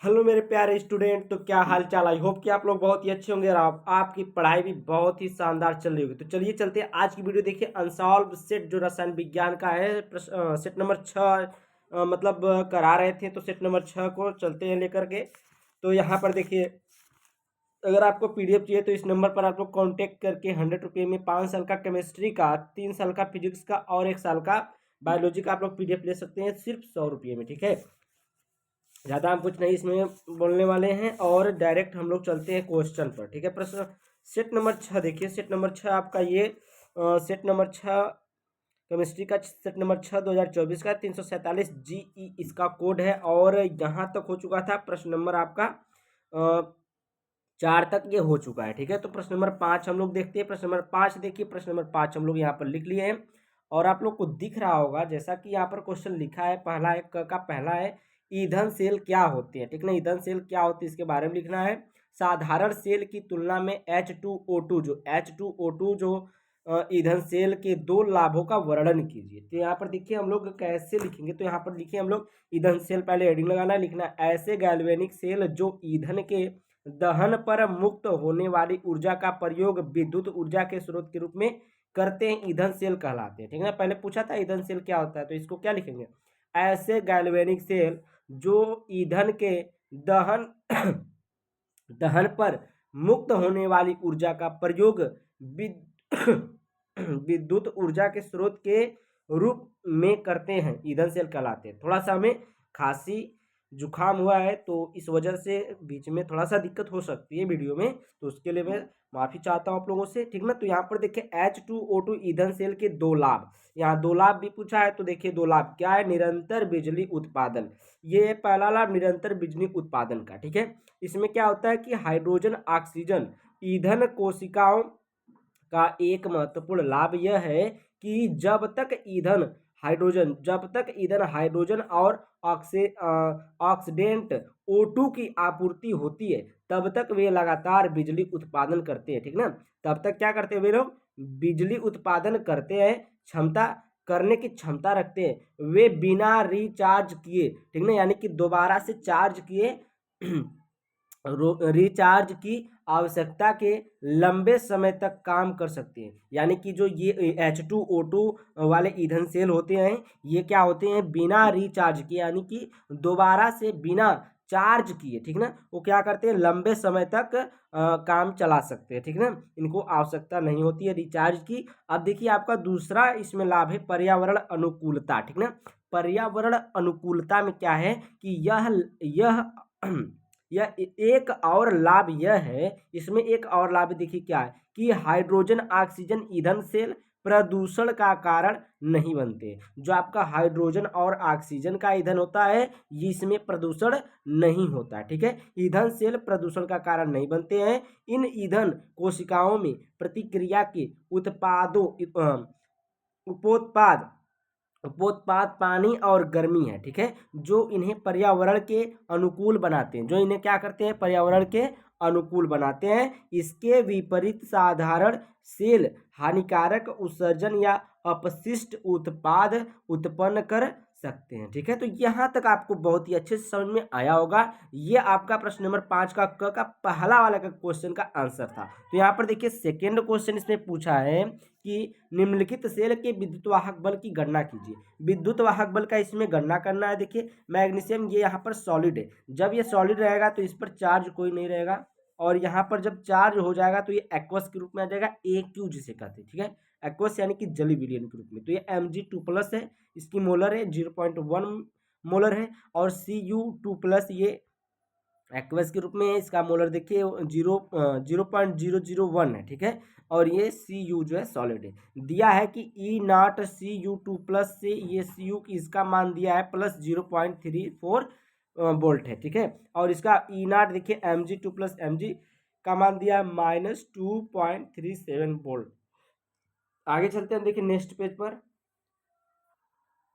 Hello मेरे प्यारे student, तो क्या हाल चाल। आई होप कि आप लोग बहुत ही अच्छे होंगे और आपकी पढ़ाई भी बहुत ही शानदार चल रही होगी। तो चलिए चलते हैं आज की वीडियो। देखिए अनसॉल्व सेट जो रसायन विज्ञान का है सेट नंबर 6 मतलब करा रहे थे, तो सेट नंबर 6 को चलते हैं लेकर के। तो यहाँ पर देखिए, अगर आपको पीडीएफ चाहिए तो इस नंबर पर आप लोग कॉन्टेक्ट करके 100 रुपये में 5 साल का केमिस्ट्री का, 3 साल का फिजिक्स का और 1 साल का बायोलॉजी का आप लोग पीडीएफ ले सकते हैं सिर्फ 100 रुपये में। ठीक है, ज़्यादा हम कुछ नहीं इसमें बोलने वाले हैं और डायरेक्ट हम लोग चलते हैं क्वेश्चन पर। ठीक है, प्रश्न सेट नंबर 6 देखिए। सेट नंबर 6 आपका ये सेट नंबर 6 केमिस्ट्री का सेट नंबर 6 2024 का 347 GE इसका कोड है। और यहाँ तक हो चुका था प्रश्न नंबर आपका 4 तक ये हो चुका है। ठीक है, तो प्रश्न नंबर 5 हम लोग देखते हैं। प्रश्न नंबर 5 देखिए, प्रश्न नंबर 5 हम लोग यहाँ पर लिख लिए हैं और आप लोग को दिख रहा होगा जैसा कि यहाँ पर क्वेश्चन लिखा है। पहला है क का पहला है, ईंधन सेल क्या होते हैं। ठीक ना, ईंधन सेल क्या होती है इसके बारे में लिखना है। साधारण सेल की तुलना में H2O2 जो ईंधन सेल के 2 लाभों का वर्णन कीजिए। तो यहाँ पर देखिए हम लोग कैसे लिखेंगे, तो यहाँ पर लिखिए हम लोग ईंधन सेल, पहले हेडिंग लगाना है, लिखना है ऐसे गैल्वेनिक सेल जो ईंधन के दहन पर मुक्त होने वाली ऊर्जा का प्रयोग विद्युत ऊर्जा के स्रोत के रूप में करते हैं, ईंधन सेल कहलाते हैं। ठीक है ना, पहले पूछा था ईंधन सेल क्या होता है, तो इसको क्या लिखेंगे, ऐसे गैल्वेनिक सेल जो ईंधन के दहन दहन पर मुक्त होने वाली ऊर्जा का प्रयोग विद्युत ऊर्जा के स्रोत के रूप में करते हैं, ईंधन सेल कहलाते हैं। थोड़ा सा हमें खांसी जुकाम हुआ है तो इस वजह से बीच में थोड़ा सा दिक्कत हो सकती है वीडियो में, तो उसके लिए मैं माफ़ी चाहता हूँ आप लोगों से। ठीक ना, तो यहाँ पर देखिए H2O2 ईंधन सेल के 2 लाभ, यहाँ 2 लाभ भी पूछा है। तो देखिए 2 लाभ क्या है, निरंतर बिजली उत्पादन, ये पहला लाभ निरंतर बिजली उत्पादन का। ठीक है, इसमें क्या होता है कि हाइड्रोजन ऑक्सीजन ईंधन कोशिकाओं का एक महत्वपूर्ण लाभ यह है कि जब तक ईंधन हाइड्रोजन और ऑक्सीडेंट O2 की आपूर्ति होती है तब तक वे लगातार बिजली उत्पादन करते हैं। ठीक ना, तब तक क्या करते हैं वे लोग, बिजली उत्पादन करते हैं, क्षमता करने की क्षमता रखते हैं, वे बिना रिचार्ज किए। ठीक ना, यानी कि दोबारा से चार्ज किए रिचार्ज की आवश्यकता के लंबे समय तक काम कर सकते हैं। यानी कि जो ये H2O2 वाले ईंधन सेल होते हैं, ये क्या होते हैं, बिना रिचार्ज किए, यानी कि दोबारा से बिना चार्ज किए। ठीक ना, वो क्या करते हैं, लंबे समय तक काम चला सकते हैं। ठीक ना, इनको आवश्यकता नहीं होती है रिचार्ज की। अब देखिए आपका दूसरा इसमें लाभ है पर्यावरण अनुकूलता। ठीक ना, पर्यावरण अनुकूलता में क्या है कि यह यह एक और लाभ यह है, इसमें एक और लाभ देखिए क्या है कि हाइड्रोजन ऑक्सीजन ईंधन सेल प्रदूषण का कारण नहीं बनते। जो आपका हाइड्रोजन और ऑक्सीजन का ईंधन होता है ये इसमें प्रदूषण नहीं होता है। ठीक है, ईंधन सेल प्रदूषण का कारण नहीं बनते हैं। इन ईंधन कोशिकाओं में प्रतिक्रिया के उपोत्पाद उपोत्पाद पानी और गर्मी है। ठीक है, जो इन्हें पर्यावरण के अनुकूल बनाते हैं, जो इन्हें क्या करते हैं, पर्यावरण के अनुकूल बनाते हैं। इसके विपरीत साधारण सेल हानिकारक उत्सर्जन या अपशिष्ट उत्पाद उत्पन्न कर सकते हैं। ठीक है, तो यहाँ तक आपको बहुत ही अच्छे से समझ में आया होगा। ये आपका प्रश्न नंबर 5 का क का पहला वाला का क्वेश्चन का आंसर था। तो यहाँ पर देखिए सेकेंड क्वेश्चन इसमें पूछा है कि निम्नलिखित सेल के विद्युत वाहक बल की गणना कीजिए। विद्युत वाहक बल का इसमें गणना करना है। देखिए मैग्नीशियम ये यहाँ पर सॉलिड है, जब ये सॉलिड रहेगा तो इस पर चार्ज कोई नहीं रहेगा, और यहाँ पर जब चार्ज हो जाएगा तो ये एक्वस के रूप में आ जाएगा, AQ जिसे कहते हैं। ठीक है, एक्वस यानी कि जली विलयन के रूप में। तो ये Mg2+ है, इसकी मोलर है 0.1 मोलर है, और Cu2+ ये एक्वस के रूप में है, इसका मोलर देखिए 0.001 है। ठीक है, और ये Cu जो है सॉलिड है। दिया है कि E0 Cu2+ से ये Cu की इसका मान दिया है +0.34 वोल्ट है। ठीक है, और इसका E0 देखिए Mg2+ Mg का मान दिया है -2.37 वोल्ट। आगे चलते हैं, देखिए नेक्स्ट पेज पर।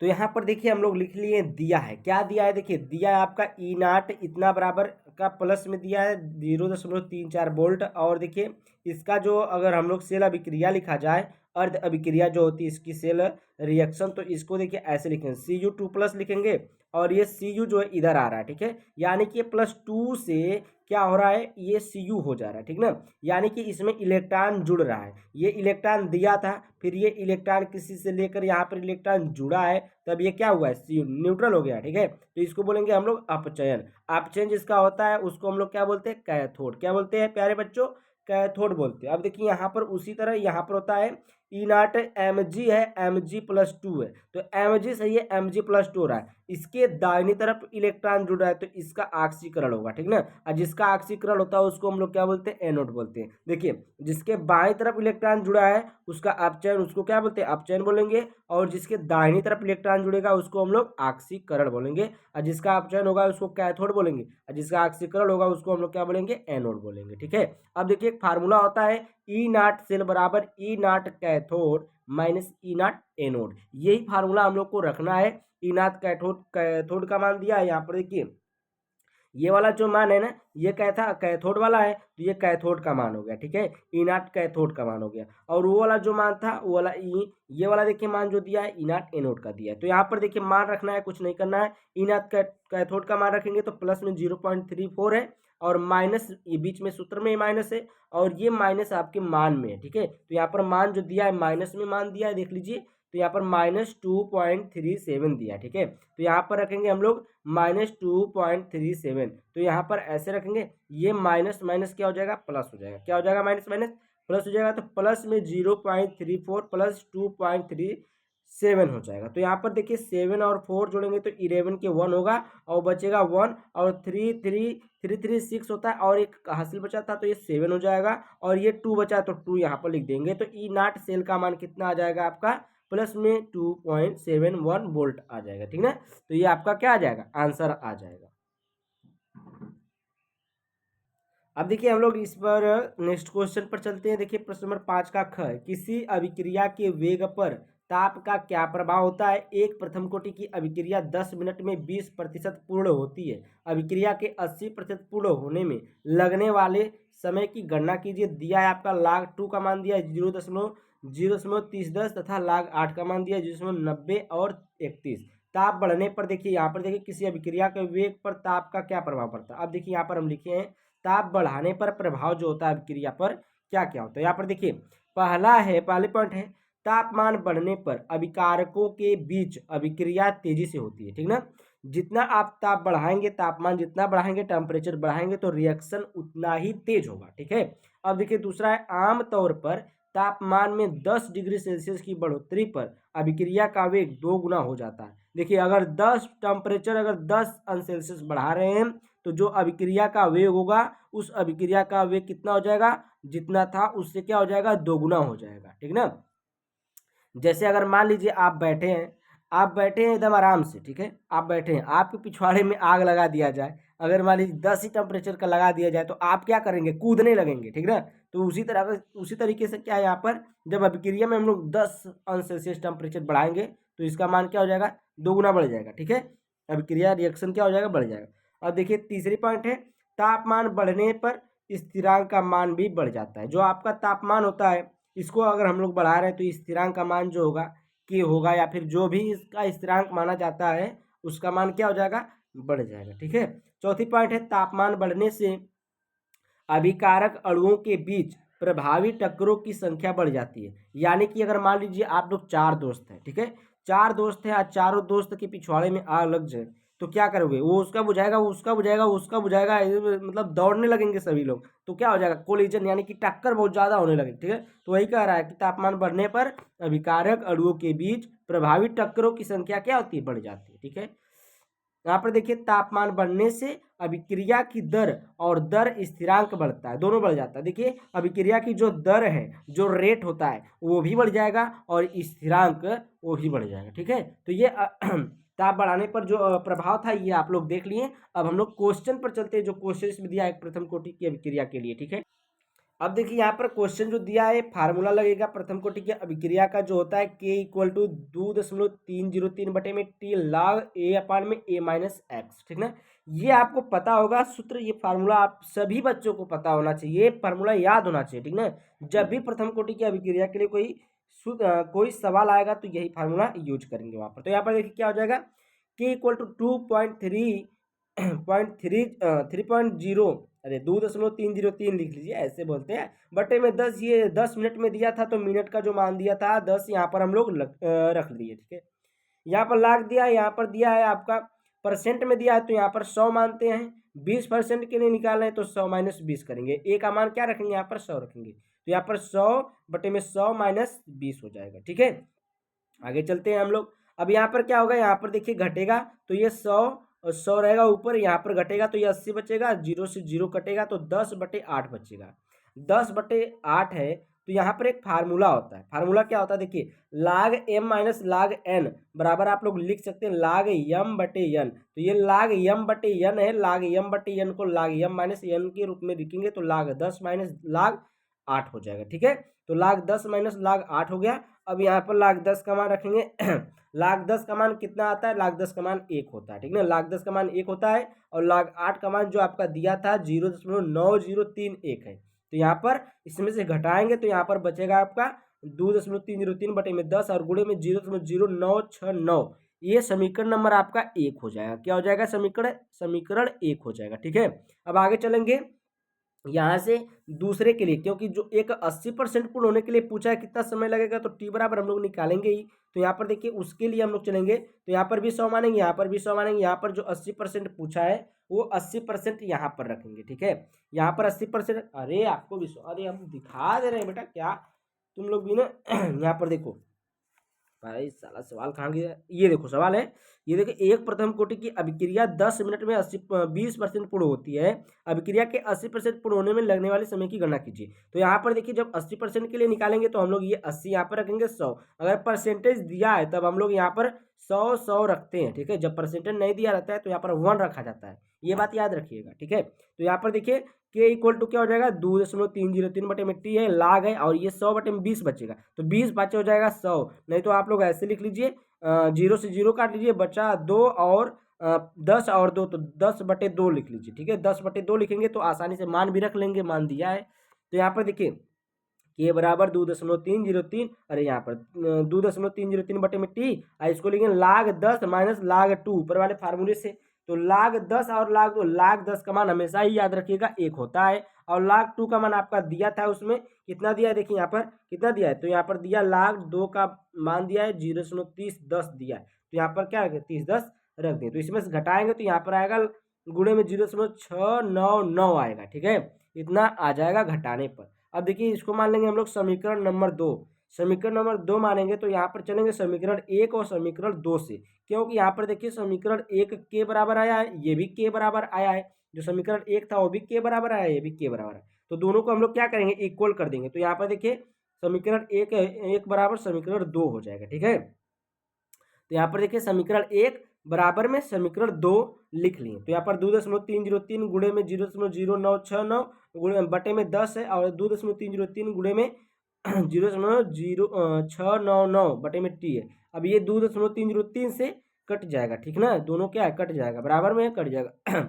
तो यहाँ पर देखिए हम लोग लिख लिए दिया है, क्या दिया है, देखिए दिया है आपका E0 इतना बराबर का प्लस में दिया है 0.34 वोल्ट। और देखिए इसका जो अगर हम लोग सेल अभिक्रिया लिखा जाए, अर्ध अभिक्रिया जो होती है इसकी सेल रिएक्शन, तो इसको देखिए ऐसे लिखेंगे Cu2+ लिखेंगे और ये Cu जो है इधर आ रहा है, ठीक है, यानी कि +2 से क्या हो रहा है, ये Cu हो जा रहा है, ठीक ना, यानी कि इसमें इलेक्ट्रॉन जुड़ रहा है, ये इलेक्ट्रॉन दिया था, फिर ये इलेक्ट्रॉन किसी से लेकर यहाँ पर इलेक्ट्रॉन जुड़ा है, तब ये क्या हुआ है, Cu न्यूट्रल हो गया, ठीक है, तो इसको बोलेंगे हम लोग अपचयन। अपचयन जिसका होता है उसको हम लोग क्या बोलते हैं, कैथोड। क्या बोलते हैं प्यारे बच्चों, कैथोड बोलते हैं। अब देखिए यहाँ पर उसी तरह यहाँ पर होता है E0 Mg है, Mg+2 है, तो Mg सही है, Mg+2 हो रहा है, इसके दाहिनी तरफ इलेक्ट्रॉन जुड़ रहा है तो इसका ऑक्सीकरण होगा, ठीक ना, और जिसका ऑक्सीकरण होता है उसको हम लोग क्या बोलते हैं, एनोड बोलते हैं। देखिए जिसके बाईं तरफ इलेक्ट्रॉन जुड़ा है उसका अपचयन, उसको क्या बोलते हैं, अपचयन बोलेंगे, और जिसके दाहिनी तरफ इलेक्ट्रॉन जुड़ेगा उसको हम लोग ऑक्सीकरण बोलेंगे, और जिसका अपचयन होगा उसको कैथोड बोलेंगे, और जिसका ऑक्सीकरण होगा उसको हम लोग क्या बोलेंगे, एनोड बोलेंगे, ठीक है। अब देखिए एक फार्मूला होता है E0 सेल बराबर E0 cathode minus E0 anode, यही फार्मूला हम लोग को रखना है। E0 कैथोड, कैथोड का मान दिया है यहाँ पर, देखिए ये वाला जो मान है ना, ये क्या था, कैथोड वाला है, तो ये कैथोड का मान हो गया, ठीक है, E0 कैथोड का मान हो गया, और वो वाला जो मान था वो वाला ये वाला देखिए मान जो दिया है E0 एनोड का दिया है। तो यहाँ पर देखिए मान रखना है, कुछ नहीं करना है, E0 कैथोड का मान रखेंगे तो प्लस में 0.34 है, और माइनस ये बीच में सूत्र में माइनस है, और ये माइनस आपके मान में है, ठीक है, तो यहाँ पर मान जो दिया है माइनस में मान दिया है, देख लीजिए, तो यहाँ पर -2.37 दिया है, ठीक है, तो यहाँ पर रखेंगे हम लोग -2.37, तो यहाँ पर ऐसे रखेंगे, ये माइनस माइनस क्या हो जाएगा, प्लस हो जाएगा, क्या हो जाएगा, माइनस माइनस प्लस हो जाएगा, तो प्लस में 0.34 प्लस 2.37 हो जाएगा। तो यहाँ पर देखिए 7 और 4 जोड़ेंगे तो 11 के 1 होगा, और बचेगा 1, और 3 होता है, और एक हासिल बचा था तो ये 7 हो जाएगा, और ये 2 बचा तो 2 यहाँ पर लिख देंगे, तो E0 सेल का मान कितना आ जाएगा आपका, प्लस में 2.71 वोल्ट आ जाएगा, ठीक ना, तो ये आपका क्या आ जाएगा, आंसर आ जाएगा। अब देखिए हम लोग इस पर नेक्स्ट क्वेश्चन पर चलते हैं। देखिए प्रश्न नंबर 5 का ख है, किसी अभिक्रिया के वेग पर ताप का क्या प्रभाव होता है। एक प्रथम कोटि की अभिक्रिया 10 मिनट में 20% पूर्ण होती है। अभिक्रिया के 80% पूर्ण होने में लगने वाले समय की गणना कीजिए। दिया है आपका log 2 का मान दिया है 0.03010 तथा log 8 का मान दिया है 0.90 और 31। ताप बढ़ने पर देखिए यहाँ पर देखिए किसी अभिक्रिया के वेग पर ताप का क्या प्रभाव पड़ता है। अब देखिए यहाँ पर हम लिखे हैं ताप बढ़ाने पर प्रभाव जो होता है अभिक्रिया पर क्या क्या होता है। यहाँ पर देखिए पहले पॉइंट है, तापमान बढ़ने पर अभिकारकों के बीच अभिक्रिया तेजी से होती है, ठीक ना। जितना आप ताप बढ़ाएंगे, तापमान जितना बढ़ाएंगे, टेम्परेचर बढ़ाएंगे तो रिएक्शन उतना ही तेज होगा, ठीक है। अब देखिए दूसरा है, आमतौर पर तापमान में 10 डिग्री सेल्सियस की बढ़ोतरी पर अभिक्रिया का वेग 2 गुना हो जाता है। देखिए अगर 10 टेम्परेचर अगर 10 अंश सेल्सियस बढ़ा रहे हैं तो जो अभिक्रिया का वेग होगा उस अभिक्रिया का वेग कितना हो जाएगा, जितना था उससे क्या हो जाएगा, 2 गुना हो जाएगा, ठीक ना। जैसे अगर मान लीजिए आप बैठे हैं एकदम आराम से, ठीक है, आप बैठे हैं, आपके पिछवाड़े में आग लगा दिया जाए, अगर मान लीजिए 10 ही टेम्परेचर का लगा दिया जाए तो आप क्या करेंगे, कूदने लगेंगे, ठीक ना। तो उसी तरीके से क्या है, यहाँ पर जब अभिक्रिया में हम लोग 10 अंश सेल्सियस टेम्परेचर बढ़ाएंगे तो इसका मान क्या हो जाएगा, 2 गुना बढ़ जाएगा, ठीक है, अभिक्रिया रिएक्शन क्या हो जाएगा, बढ़ जाएगा। अब देखिए तीसरी पॉइंट है, तापमान बढ़ने पर स्थिरांक का मान भी बढ़ जाता है। जो आपका तापमान होता है इसको अगर हम लोग बढ़ा रहे हैं तो स्थिरांक का मान जो होगा के होगा, या फिर जो भी इसका स्थिरांक माना जाता है उसका मान क्या हो जाएगा, बढ़ जाएगा, ठीक है। चौथी पॉइंट है, तापमान बढ़ने से अभिकारक अणुओं के बीच प्रभावी टक्करों की संख्या बढ़ जाती है। यानी कि अगर मान लीजिए आप लोग 4 दोस्त हैं, ठीक है, 4 दोस्त हैं, आज चारों दोस्त के पिछवाड़े में आग लग जाए तो क्या करोगे, वो उसका बुझाएगा, वो उसका बुझाएगा, वो उसका बुझाएगा, मतलब दौड़ने लगेंगे सभी लोग, तो क्या हो जाएगा, कोलिजन, यानी कि टक्कर बहुत ज़्यादा होने लगे, ठीक है। तो वही कह रहा है कि तापमान बढ़ने पर अभिकारक अणुओं के बीच प्रभावी टक्करों की संख्या क्या होती है, बढ़ जाती है, ठीक है। यहाँ पर देखिए तापमान बढ़ने से अभिक्रिया की दर और दर स्थिरांक बढ़ता है, दोनों बढ़ जाता है। देखिए अभिक्रिया की जो दर है, जो रेट होता है वो भी बढ़ जाएगा और स्थिरांक वो भी बढ़ जाएगा, ठीक है। तो ये ताप बढ़ाने पर जो प्रभाव था ये आप लोग देख लिए। अब हम लोग क्वेश्चन पर चलते हैं, जो क्वेश्चन इसमें दिया है प्रथम कोटि की अभिक्रिया के लिए, ठीक है। अब देखिए यहाँ पर क्वेश्चन जो दिया है, फार्मूला लगेगा प्रथम कोटि की अभिक्रिया का जो होता है K = 2.303 बटे में T log A/A-X, ठीक ना। ये आपको पता होगा सूत्र, ये फार्मूला आप सभी बच्चों को पता होना चाहिए, फार्मूला याद होना चाहिए, ठीक ना। जब भी प्रथम कोटि की अभिक्रिया के लिए कोई कोई सवाल आएगा तो यही फार्मूला यूज करेंगे वहाँ पर। तो यहाँ पर देखिए क्या हो जाएगा, के इक्वल टू 3.0, अरे 2.303 लिख लीजिए, ऐसे बोलते हैं, बटे में 10, ये 10 मिनट में दिया था तो मिनट का जो मान दिया था 10 यहाँ पर हम लोग रख दिए, ठीक है। यहाँ पर लाख दिया है, यहाँ पर दिया है आपका परसेंट में दिया है तो यहाँ पर 100 मानते हैं। 20% के लिए निकाल रहे हैं तो 100 माइनस 20 करेंगे, ए का मान क्या रखेंगे, यहाँ पर 100 रखेंगे, तो यहाँ पर 100 बटे में 100 माइनस 20 हो जाएगा, ठीक है। आगे चलते हैं हम लोग। अब यहाँ पर क्या होगा, यहाँ पर देखिए घटेगा तो ये 100 और 100 रहेगा ऊपर, यहाँ पर घटेगा तो ये 80 बचेगा, 0 से 0 कटेगा तो 10/8 बचेगा। 10/8 है तो यहाँ पर एक फार्मूला होता है, फार्मूला क्या होता है देखिए, log m minus log n बराबर आप लोग लिख सकते हैं log m बटे n। तो ये log m बटे n है, log m बटे n को log m माइनस n के रूप में लिखेंगे तो log 10 माइनस log 8 हो जाएगा, ठीक है। तो log 10 माइनस log 8 हो गया। अब यहाँ पर log 10 का मान रखेंगे log 10 का मान कितना आता है, log 10 का मान 1 होता है, ठीक है ना, log 10 का मान 1 होता है और log 8 का मान जो आपका दिया था 0.9031 है। तो यहाँ पर इसमें से घटाएंगे तो यहाँ पर बचेगा आपका 2.303 बटे में 10 और गुणे में 0.0969, ये समीकरण नंबर आपका 1 हो जाएगा। क्या हो जाएगा, समीकरण 1 हो जाएगा, ठीक है। अब आगे चलेंगे यहाँ से दूसरे के लिए, क्योंकि जो एक 80% पूर्ण होने के लिए पूछा है कितना समय लगेगा, तो टी बराबर हम लोग निकालेंगे ही। तो यहाँ पर देखिए उसके लिए हम लोग चलेंगे तो यहाँ पर भी 100 मानेंगे, यहाँ पर भी 100 मानेंगे, यहाँ पर जो 80% पूछा है वो 80% यहाँ पर रखेंगे, ठीक है। यहाँ पर 80%, अरे आपको भी अरे हम दिखा दे रहे हैं बेटा, क्या तुम लोग भी ना यहाँ पर देखो भाई, साला सवाल कहाँ गया, ये देखो सवाल है, ये देखो, एक प्रथम कोटि की अभिक्रिया 10 मिनट में 20% पूर्ण होती है, अभिक्रिया के 80% पूर्ण होने में लगने वाले समय की गणना कीजिए। तो यहाँ पर देखिए जब 80% के लिए निकालेंगे तो हम लोग ये 80 यहाँ पर रखेंगे, 100 अगर परसेंटेज दिया है तब हम लोग यहाँ पर 100 रखते हैं, ठीक है। जब परसेंटेज नहीं दिया रहता है तो यहाँ पर 1 रखा जाता है, ये बात याद रखिएगा, ठीक है। तो यहाँ पर देखिए के इक्वल टू क्या हो जाएगा, 2.303 बटे में टी है, लाग है, और ये 100 बटे में 20 बचेगा, तो 20 बचे हो जाएगा 100, नहीं तो आप लोग ऐसे लिख लीजिए, 0 से 0 काट लीजिए, बचा 2 और 10 और 2 तो 10/2 लिख लीजिए, ठीक है। 10/2 लिखेंगे तो आसानी से मान भी रख लेंगे, मान दिया है। तो यहाँ पर देखिए के बराबर 2.303, अरे यहाँ पर 2.303 बटे में टी, इसको लिखेंगे लाग 10 माइनस लाग 2 ऊपर वाले फार्मूले से। तो लाग 10 और लाग 2, लाग 10 का मान हमेशा ही याद रखिएगा 1 होता है, और लाग 2 का मान आपका दिया था, उसमें कितना दिया है देखिए, यहाँ पर कितना दिया है, तो यहाँ पर दिया लाग 2 का मान दिया है 0.3010 दिया है, तो यहाँ पर क्या रखें 3010 रख दें। तो इसमें से घटाएंगे तो यहाँ पर आएगा गुणे में 0.699 आएगा, ठीक है, इतना आ जाएगा घटाने पर। अब देखिए इसको मान लेंगे हम लोग समीकरण नंबर 2, समीकरण नंबर 2 मानेंगे तो यहाँ पर चलेंगे समीकरण 1 और समीकरण 2 से, क्योंकि यहाँ पर देखिए समीकरण 1 के बराबर आया है, ये भी के बराबर आया है, जो समीकरण 1 था वो भी के बराबर आया है, ये भी के बराबर है, तो दोनों को हम लोग क्या करेंगे, इक्वल कर देंगे। तो यहाँ पर देखिए समीकरण 1 बराबर समीकरण 2 हो जाएगा, ठीक है। तो यहाँ पर देखिए समीकरण 1 बराबर में समीकरण 2 लिख लिए, तो यहाँ पर 2.303 गुणे में 0.0969 गुणे बटे में 10 है, और 2.303 गुणे में 0.0699 बटे में टी है। अब ये 2.303 से कट जाएगा, ठीक ना, दोनों क्या है कट जाएगा, बराबर में कट जाएगा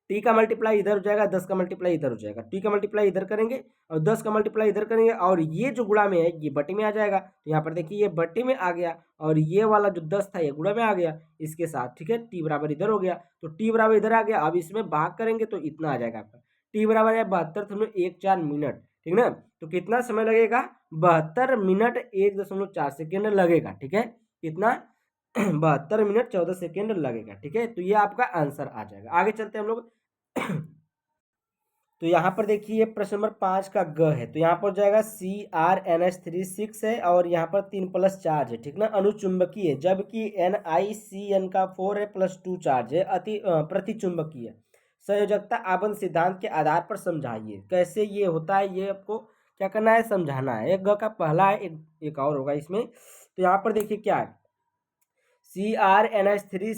टी का मल्टीप्लाई इधर हो जाएगा, 10 का मल्टीप्लाई इधर हो जाएगा, टी का मल्टीप्लाई इधर करेंगे और 10 का मल्टीप्लाई इधर करेंगे, और ये जो गुणा में है ये बटे में आ जाएगा। तो यहाँ पर देखिए ये बटे में आ गया, और ये वाला जो 10 था ये गुणा में आ गया इसके साथ, ठीक है। टी बराबर इधर हो गया, तो टी बराबर इधर आ गया। अब इसमें भाग करेंगे तो इतना आ जाएगा आपका, टी बराबर है 72.14 मिनट, ठीक ना। तो कितना समय लगेगा, 72 मिनट 1.4 सेकेंड लगेगा, ठीक है, कितना 72 मिनट 14 सेकेंड लगेगा, ठीक है। तो ये आपका आंसर आ जाएगा। आगे चलते हैं हम लोग तो यहाँ पर देखिए प्रश्न नंबर 5 का ग है, तो यहाँ पर जाएगा CrNH3 है और यहाँ पर 3 प्लस चार्ज है, ठीक ना, अनुचुंबकीय, जबकि NiCN का 4 है प्लस 2 चार्ज है, प्रतिचुंबकीय। संयोजकता आबंध सिद्धांत के आधार पर समझाइए कैसे ये होता है, ये आपको क्या करना है, समझाना है। एक ग का पहला है, एक और होगा इसमें। तो यहाँ पर देखिए क्या है, CrNH3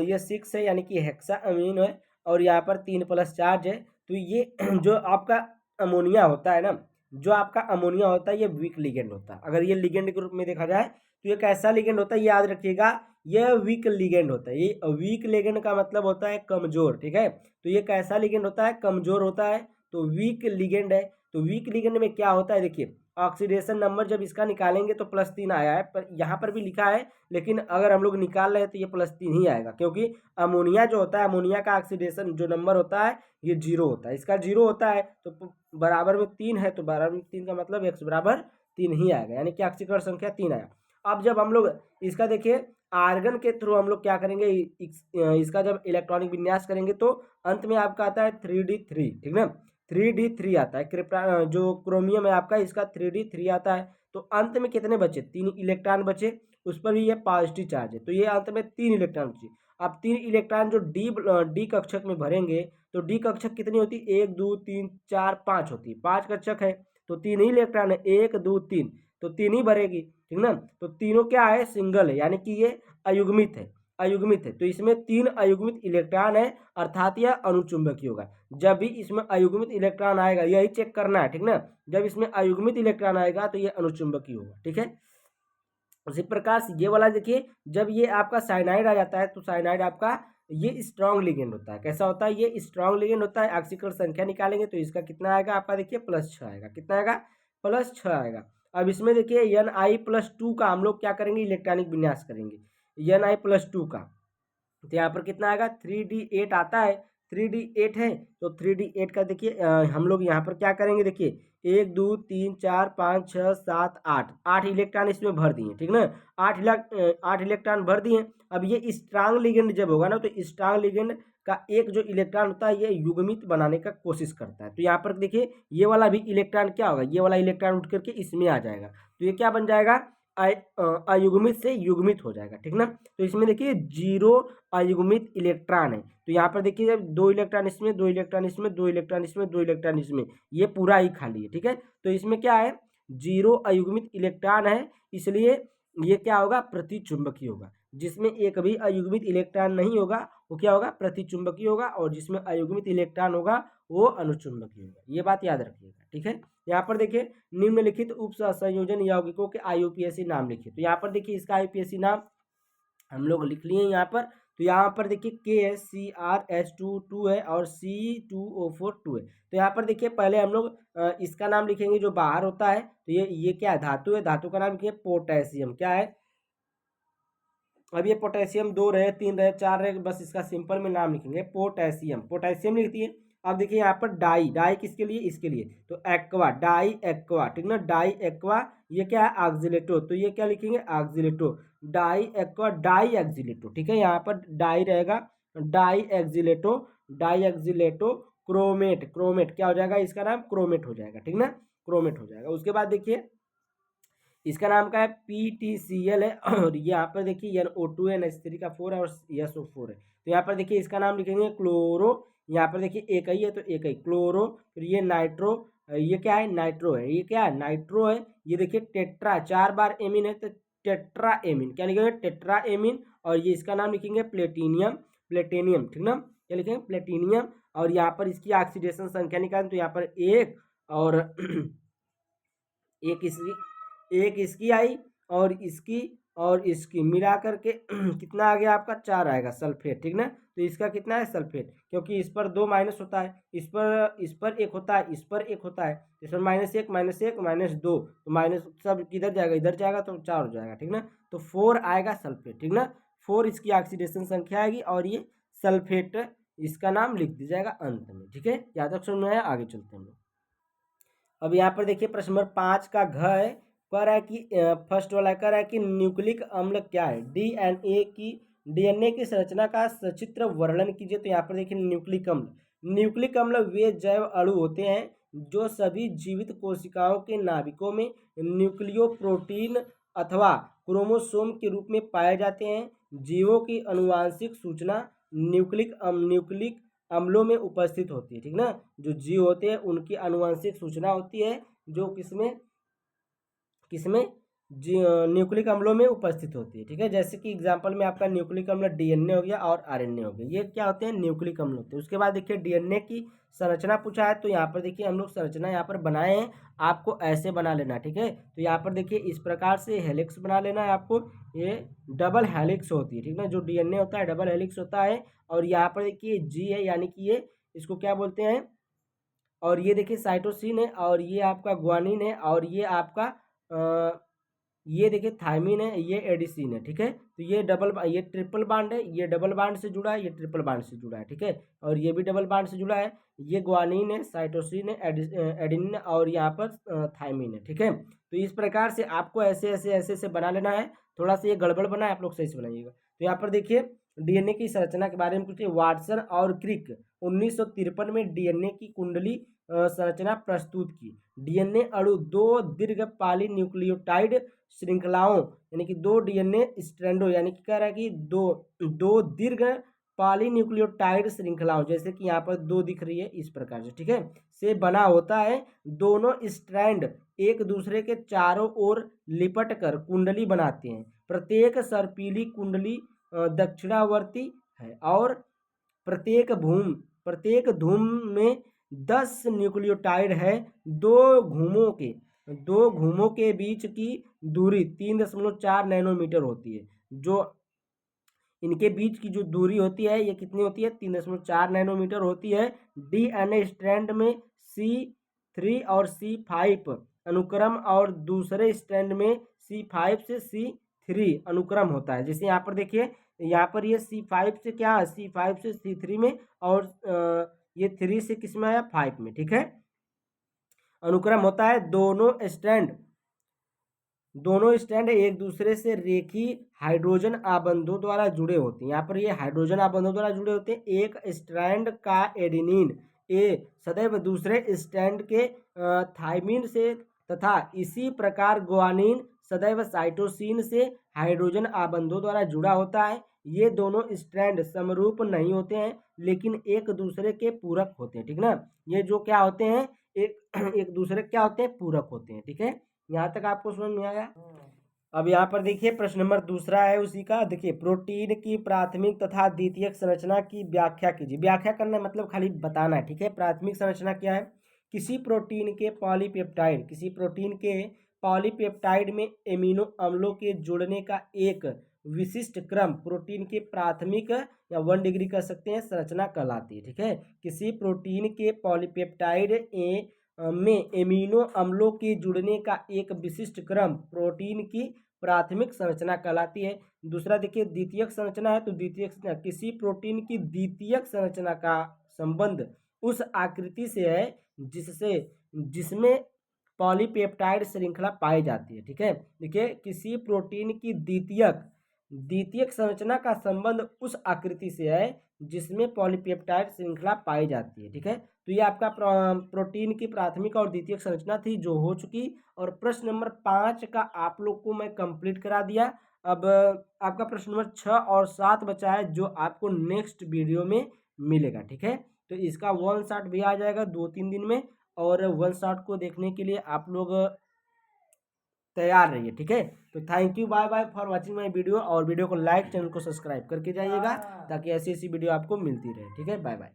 ये 6 है, यानी कि हेक्सा अमीन है, और यहाँ पर 3 प्लस चार्ज है। तो ये जो आपका अमोनिया होता है ना, जो आपका अमोनिया होता है ये वीक लिगेंड होता है। अगर ये लिगेंड के रूप में देखा जाए तो ये कैसा लिगेंड होता है, याद रखिएगा, ये वीक लिगेंड होता है। ये वीक लिगेंड का मतलब होता है कमजोर, ठीक है। तो ये कैसा लिगेंड होता है, कमजोर होता है, तो वीक लिगेंड है। तो वीक लिगेंड में क्या होता है, देखिए ऑक्सीडेशन नंबर जब इसका निकालेंगे तो +3 आया है, पर यहाँ पर भी लिखा है, लेकिन अगर हम लोग निकाल रहे हैं तो ये +3 ही आएगा, क्योंकि अमोनिया जो होता है, अमोनिया का ऑक्सीडेशन जो नंबर होता है ये 0 होता है, इसका 0 होता है तो बराबर में 3 है, तो बराबर में 3 का मतलब x बराबर 3 ही आएगा, यानी कि ऑक्सीकरण संख्या 3 आया। अब जब हम लोग इसका देखिए आर्गन के थ्रू हम लोग क्या करेंगे, इसका जब इलेक्ट्रॉनिक विन्यास करेंगे तो अंत में आपका आता है 3d3, ठीक ना, 3d3 आता है। जो क्रोमियम है आपका, इसका 3d3 आता है। तो अंत में कितने बचे, 3 इलेक्ट्रॉन बचे, उस पर भी ये पॉजिटिव चार्ज है, तो ये अंत में 3 इलेक्ट्रॉन बचे। अब 3 इलेक्ट्रॉन जो डी कक्षक में भरेंगे, तो डी कक्षक कितनी होती है, 1 2 3 4 5 होती है, 5 कक्षक है तो 3 ही इलेक्ट्रॉन है, 1 2 3, तो 3 ही भरेगी, ठीक ना। तो तीनों क्या है, सिंगल है, यानी कि ये अयुग्मित है, अयुग्मित है, तो इसमें 3 अयुग्मित इलेक्ट्रॉन है, अर्थात यह अनुचुंबकीय होगा। जब भी इसमें अयुग्मित इलेक्ट्रॉन आएगा, यही चेक करना है, ठीक ना, जब इसमें अयुग्मित इलेक्ट्रॉन आएगा तो ये अनुचुंबकीय होगा, ठीक है। उसी प्रकार से ये वाला देखिए, जब ये आपका साइनाइड आ जाता है तो साइनाइड आपका ये स्ट्रॉन्ग लिगेंड होता है। कैसा होता है, ये स्ट्रॉन्ग लिगेंड होता है। ऑक्सीकरण संख्या निकालेंगे तो इसका कितना आएगा आपका, देखिए +6 आएगा, कितना आएगा, +6 आएगा। अब इसमें देखिए Ni+2 का हम लोग क्या करेंगे, इलेक्ट्रॉनिक विन्यास करेंगे Ni+2 का, तो यहाँ पर कितना आएगा, 3d8 आता है, 3d8 है, तो 3d8 का देखिए हम लोग यहाँ पर क्या करेंगे, देखिए 1 2 3 4 5 6 7 8, 8 इलेक्ट्रॉन इसमें भर दिए, ठीक ना, 8 इलेक्ट्रॉन भर दिए। अब ये स्ट्रांग लिगेंड जब होगा ना, तो स्ट्रांग लिगेंड का एक जो इलेक्ट्रॉन होता है ये युग्मित बनाने का कोशिश करता है। तो यहाँ पर देखिए ये वाला भी इलेक्ट्रॉन क्या होगा, ये वाला इलेक्ट्रॉन उठ करके इसमें आ जाएगा, तो ये क्या बन जाएगा, अयुग्मित से युग्मित हो जाएगा, ठीक ना। तो इसमें देखिए 0 अयुग्मित इलेक्ट्रॉन है, तो यहाँ पर देखिए जब 2 इलेक्ट्रॉन इसमें, 2 इलेक्ट्रॉन इसमें, 2 इलेक्ट्रॉन इसमें, 2 इलेक्ट्रॉन इसमें, ये पूरा ही खाली है, ठीक है। तो इसमें क्या है, 0 अयुग्मित इलेक्ट्रॉन है, इसलिए ये क्या होगा, प्रतिचुंबकीय होगा। जिसमें एक भी अयुग्मित इलेक्ट्रॉन नहीं होगा वो क्या होगा, प्रतिचुंबकीय होगा, और जिसमें अयुग्मित इलेक्ट्रॉन होगा वो अनुचुंबकीय होगा। ये बात याद रखिएगा, ठीक है। यहाँ पर देखिए निम्नलिखित उप संयोजन यौगिकों के आईयूपीएसी नाम लिखिए। तो यहाँ पर देखिए इसका आईयूपीएसी नाम हम लोग लिख लिए यहाँ पर। तो यहाँ पर देखिए KSCrH2 है और C2O4 2 है। तो यहाँ पर देखिए पहले हम लोग इसका नाम लिखेंगे जो बाहर होता है, तो ये क्या है, धातु है, धातु का नाम लिखिए पोटेशियम, क्या है, अब ये पोटेशियम 2 रहे, 3 रहे, 4 रहे, बस इसका सिंपल में नाम लिखेंगे पोटेशियम, पोटेशियम लिख दिए। अब देखिए यहाँ पर डाई, डाई किसके लिए, इसके लिए, तो एक्वा, डाई एक्वा, ठीक ना, डाई एक्वा, ये क्या है, ऑक्सीलेटो, तो ये क्या लिखेंगे, ऑक्सीलेटो, डाई एक्वा, डाई एक्सीलेटो, ठीक है। यहाँ पर डाई रहेगा, डाई एक्सीलेटो, डाई एक्सीलेटो, क्रोमेट, क्रोमेट क्या हो जाएगा, इसका नाम क्रोमेट हो जाएगा, ठीक ना, क्रोमेट हो जाएगा। उसके बाद देखिए इसका नाम का है PTCl है, और यहाँ पर देखिए NO2 है, NH3 का 4 है और SO4 है। तो यहाँ पर देखिए इसका नाम लिखेंगे क्लोरो, यहाँ पर देखिए एक ही है तो एक ही क्लोरो, फिर ये नाइट्रो, ये क्या है, नाइट्रो है, ये क्या है, नाइट्रो है, ये देखिए टेट्रा, 4 बार एमीन है तो टेट्रा एमीन, क्या लिखेंगे, टेट्रा एमीन, और ये इसका नाम लिखेंगे प्लेटिनियम, प्लेटिनियम, ठीक ना, क्या लिखेंगे, प्लेटिनियम। और यहाँ पर इसकी ऑक्सीडेशन संख्या निकालें तो यहाँ पर एक और एक इसकी आई और इसकी मिला करके कितना आ गया आपका, 4 आएगा, सल्फेट, ठीक ना। तो इसका कितना है, सल्फेट, क्योंकि इस पर 2 माइनस होता है, इस पर 1 होता है, इस पर 1 होता है, इस पर -1 -1 -2, तो माइनस सब किधर जाएगा, इधर जाएगा, तो 4 हो जाएगा, ठीक ना। तो 4 आएगा सल्फेट, ठीक ना, 4 इसकी ऑक्सीडेशन संख्या आएगी, और ये सल्फेट इसका नाम लिख दिया जाएगा अंत में, ठीक है। यहाँ तक समझ में आया, आगे चलते हैं। अब यहाँ पर देखिए प्रश्न नंबर 5 का घ है, कह रहा है कि फर्स्ट वाला कह रहा है कि न्यूक्लिक अम्ल क्या है, डीएनए की संरचना का सचित्र वर्णन कीजिए। तो यहाँ पर देखिए न्यूक्लिक अम्ल वे जैव अणु होते हैं जो सभी जीवित कोशिकाओं के नाभिकों में न्यूक्लियो प्रोटीन अथवा क्रोमोसोम के रूप में पाए जाते हैं। जीवों की अनुवांशिक सूचना न्यूक्लिक अम्लों में उपस्थित होती है, ठीक ना, जो जीव होते हैं उनकी आनुवंशिक सूचना होती है जो किसमें किसमें न्यूक्लिक अम्लों में उपस्थित होती है, ठीक है। जैसे कि एग्जांपल में आपका न्यूक्लिक अम्ल डीएनए हो गया और आरएनए हो गया, ये क्या होते हैं, न्यूक्लिक अम्ल होते हैं। उसके बाद देखिए डीएनए की संरचना पूछा है, तो यहाँ पर देखिए हम लोग संरचना यहाँ पर बनाए हैं, आपको ऐसे बना लेना, ठीक है। तो यहाँ पर देखिए इस प्रकार से हेलिक्स बना लेना है आपको, ये डबल हेलिक्स होती है, ठीक ना, जो डीएनए होता है डबल हेलिक्स होता है। और यहाँ पर देखिए जी है, यानी कि ये इसको क्या बोलते हैं, और ये देखिए साइटोसिन है, और ये आपका ग्वानिन है, और ये आपका ये देखिए थायमिन है, ये एडिसिन है। ठीक है, तो ये ट्रिपल बांड है, ये डबल बांड से जुड़ा है, ये ट्रिपल बांड से जुड़ा है। ठीक है, और ये भी डबल बांड से जुड़ा है। ये ग्वानिन है, साइटोसिन है, एडिनिन और यहाँ पर थायमिन है। ठीक है, तो इस प्रकार से आपको ऐसे बना लेना है। थोड़ा सा ये गड़बड़ बना है, आप लोग सही से बनाइएगा। तो यहाँ पर देखिए डीएनए की संरचना के बारे में कुछ वाटसन और क्रिक 1953 में डीएनए की कुंडली संरचना प्रस्तुत की। डीएनए अणु दो दीर्घ पॉलीन्यूक्लियोटाइड श्रृंखलाओं यानी कि दो डीएनए स्ट्रैंडों यानी कि कह रहा है कि दो दीर्घ पॉलीन्यूक्लियोटाइड श्रृंखलाओं, जैसे कि यहाँ पर दो दिख रही है इस प्रकार से। ठीक है, से बना होता है। दोनों स्ट्रैंड एक दूसरे के चारों ओर लिपट कर कुंडली बनाते हैं। प्रत्येक सर्पीली कुंडली दक्षिणावर्ती है और प्रत्येक धूम में 10 न्यूक्लियोटाइड है। दो घूमों के बीच की दूरी 3.4 नैनोमीटर होती है। जो इनके बीच की जो दूरी होती है ये कितनी होती है? 3.4 नैनोमीटर होती है। डीएनए स्ट्रैंड में C3 और C5 अनुक्रम और दूसरे स्ट्रैंड में C5 से C3 अनुक्रम होता है। जैसे यहाँ पर देखिए, यहाँ पर ये C5 से क्या है? C5 से C3 में, और ये 3 से किस में आया? 5 में। ठीक है, अनुक्रम होता है। दोनों स्ट्रैंड एक दूसरे से रेखीय हाइड्रोजन आबंधों द्वारा जुड़े होते हैं। यहाँ पर ये हाइड्रोजन आबंधों द्वारा जुड़े होते हैं। एक स्ट्रैंड का एडेनिन सदैव दूसरे स्ट्रैंड के थायमिन से तथा इसी प्रकार ग्वानिन सदैव साइटोसिन से हाइड्रोजन आबंधों द्वारा जुड़ा होता है। ये दोनों स्ट्रैंड समरूप नहीं होते हैं लेकिन एक दूसरे के पूरक होते हैं। ठीक ना, ये जो क्या होते हैं, एक दूसरे क्या होते हैं? पूरक होते हैं। ठीक है, यहाँ तक आपको समझ में आया? अब यहाँ पर देखिए प्रश्न नंबर दूसरा है उसी का। देखिए, प्रोटीन की प्राथमिक तथा द्वितीयक संरचना की व्याख्या कीजिए। व्याख्या करना मतलब खाली बताना है। ठीक है, प्राथमिक संरचना क्या है? किसी प्रोटीन के पॉलीपेप्टाइड में एमिनो अम्लों के जुड़ने का एक विशिष्ट क्रम प्रोटीन की प्राथमिक या 1 डिग्री कह सकते हैं संरचना कहलाती है। ठीक है, किसी प्रोटीन के पॉलीपेप्टाइड में एमिनो अम्लों के जुड़ने का एक विशिष्ट क्रम प्रोटीन की प्राथमिक संरचना कहलाती है। दूसरा देखिए द्वितीयक संरचना है, तो द्वितीयक किसी प्रोटीन की द्वितीयक संरचना का संबंध उस आकृति से है जिसमें पॉलीपेप्टाइड श्रृंखला पाई जाती है। ठीक है, देखिए किसी प्रोटीन की द्वितीयक संरचना का संबंध उस आकृति से है जिसमें पॉलीपेप्टाइड श्रृंखला पाई जाती है। ठीक है, तो ये आपका प्रोटीन की प्राथमिक और द्वितीयक संरचना थी जो हो चुकी। और प्रश्न नंबर 5 का आप लोग को मैं कंप्लीट करा दिया। अब आपका प्रश्न नंबर 6 और 7 बचा है जो आपको नेक्स्ट वीडियो में मिलेगा। ठीक है, तो इसका 1 शॉट भी आ जाएगा 2-3 दिन में, और 1 शॉट को देखने के लिए आप लोग तैयार रहिए। ठीक है, तो thank you, bye bye for watching my video. और वीडियो को लाइक, चैनल को सब्सक्राइब करके जाइएगा ताकि ऐसी ऐसी वीडियो आपको मिलती रहे। ठीक है, बाय बाय।